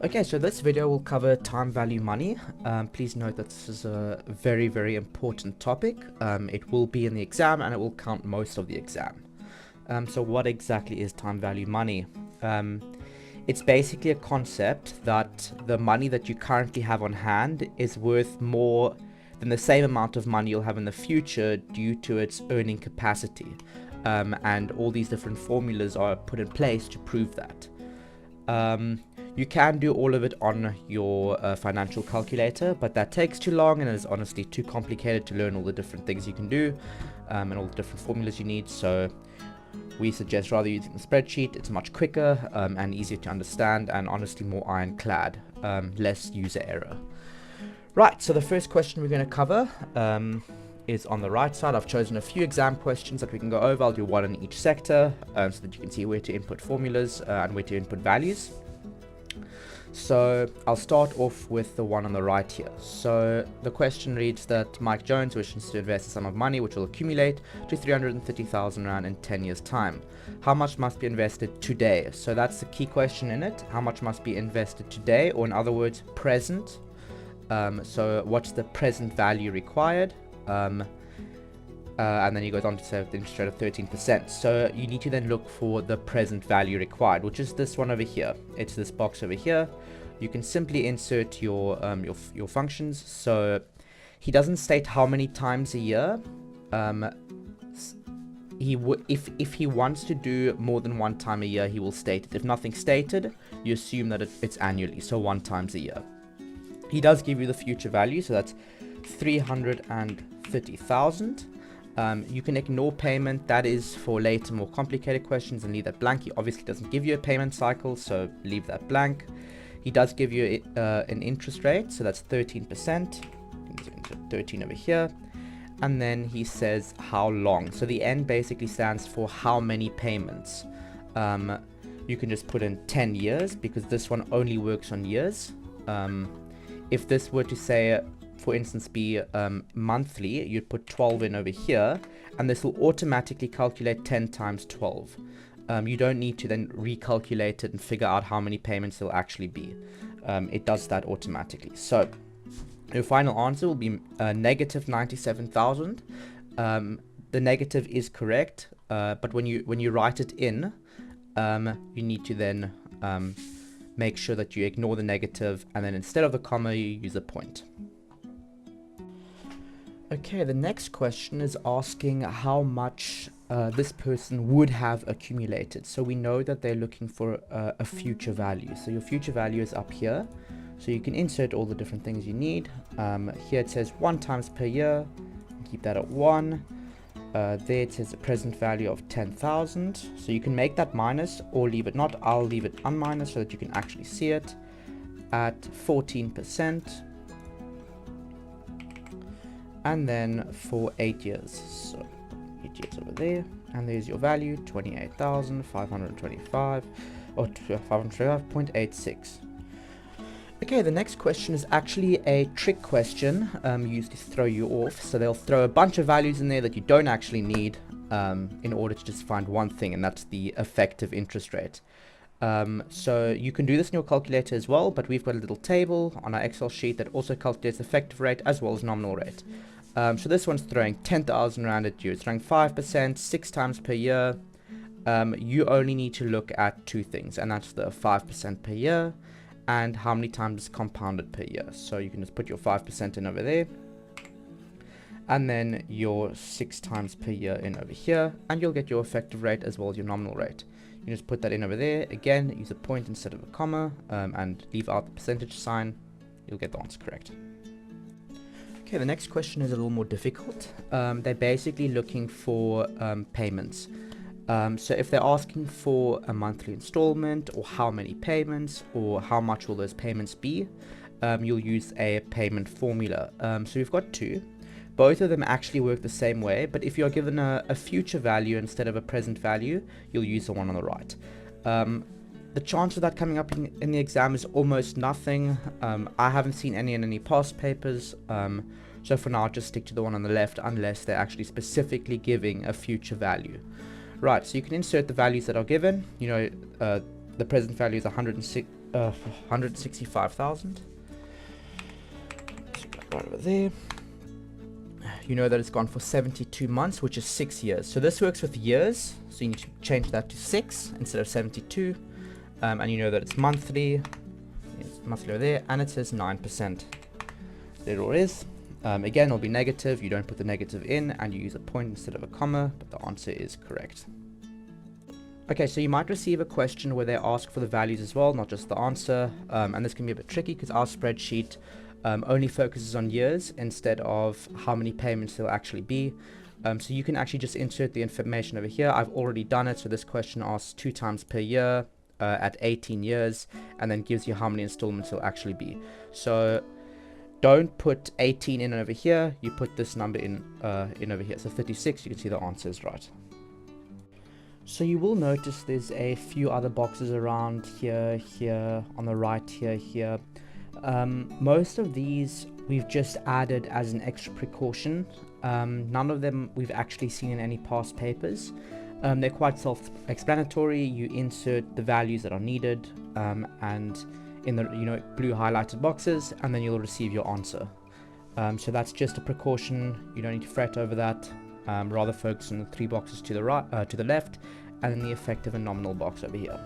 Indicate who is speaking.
Speaker 1: Okay, so this video will cover time value money. Please note that this is a very, very important topic. It will be in the exam and it will count most of the exam. So what exactly is time value money? It's basically a concept that the money that you currently have on hand is worth more than the same amount of money you'll have in the future due to its earning capacity. And all these different formulas are put in place to prove that. You can do all of it on your financial calculator, but that takes too long and is honestly too complicated to learn all the different things you can do and all the different formulas you need. So we suggest rather using the spreadsheet. It's much quicker and easier to understand, and honestly more ironclad, less user error. Right, so the first question we're going to cover is on the right side. I've chosen a few exam questions that we can go over. I'll do one in each sector so that you can see where to input formulas and where to input values. So I'll start off with the one on the right here. So the question reads that Mike Jones wishes to invest a sum of money which will accumulate to 330,000 Rand in 10 years time. How much must be invested today? So that's the key question in it. How much must be invested today, or in other words, present? So what's the present value required? And then he goes on to say the interest rate of 13%. So you need to then look for the present value required, which is this one over here. It's this box over here. You can simply insert your functions. So he doesn't state how many times a year. If he wants to do more than one time a year, he will state it. If nothing stated, you assume that it's annually, so 1 times a year. He does give you the future value, so that's 330,000. You can ignore payment. That is for later, more complicated questions, and leave that blank. He obviously doesn't give you a payment cycle, so leave that blank. He does give you an interest rate, so that's 13%. 13 over here. And then he says how long. So the N basically stands for how many payments. You can just put in 10 years because this one only works on years. If this were to say, for instance, be monthly, you'd put 12 in over here, and this will automatically calculate 10 times 12. You don't need to then recalculate it and figure out how many payments there'll actually be. It does that automatically. So your final answer will be negative 97,000. The negative is correct, but when you write it in, you need to then make sure that you ignore the negative, and then instead of the comma, you use a point. Okay, the next question is asking how much this person would have accumulated. So we know that they're looking for a future value. So your future value is up here. So you can insert all the different things you need. Here it says 1 times per year. Keep that at 1. There it says a present value of 10,000. So you can make that minus or leave it not. I'll leave it unminus so that you can actually see it at 14%. And then for 8 years, so 8 years over there, and there's your value, 28,525 or 525.86. Okay, the next question is actually a trick question used to throw you off. So they'll throw a bunch of values in there that you don't actually need in order to just find one thing, and that's the effective interest rate. So you can do this in your calculator as well, but we've got a little table on our Excel sheet that also calculates effective rate as well as nominal rate. So this one's throwing 10,000 Rand at you. It's throwing 5%, 6 times per year. You only need to look at 2 things, and that's the 5% per year and how many times it's compounded per year. So you can just put your 5% in over there, and then your 6 times per year in over here, and you'll get your effective rate as well as your nominal rate. You just put that in over there. Again, use a point instead of a comma, and leave out the percentage sign. You'll get the answer correct. Okay, the next question is a little more difficult. They're basically looking for payments. So if they're asking for a monthly installment, or how many payments, or how much will those payments be, you'll use a payment formula. So we've got 2. Both of them actually work the same way, but if you're given a future value instead of a present value, you'll use the one on the right. The chance of that coming up in the exam is almost nothing. I haven't seen any in any past papers, so for now I'll just stick to the one on the left unless they're actually specifically giving a future value. Right, so you can insert the values that are given. You know, the present value is 165,000. Right over there. You know that it's gone for 72 months, which is 6 years. So this works with years, so you need to change that to 6 instead of 72. And you know that it's monthly. It's monthly over there, and it says 9%. There it all is. Again, it'll be negative. You don't put the negative in, and you use a point instead of a comma, but the answer is correct. Okay, so you might receive a question where they ask for the values as well, not just the answer. And this can be a bit tricky because our spreadsheet only focuses on years instead of how many payments there'll actually be. So you can actually just insert the information over here. I've already done it. So this question asks 2 times per year at 18 years, and then gives you how many installments there'll actually be. So don't put 18 in over here. You put this number in over here. So 36, you can see the answer is right. So you will notice there's a few other boxes around here, here, on the right, here. Most of these we've just added as an extra precaution. None of them we've actually seen in any past papers. They're quite self-explanatory. You insert the values that are needed and in the blue highlighted boxes, and then you'll receive your answer. So that's just a precaution. You don't need to fret over that. Rather focus on the 3 boxes to the right, to the left, and then the effective and nominal box over here.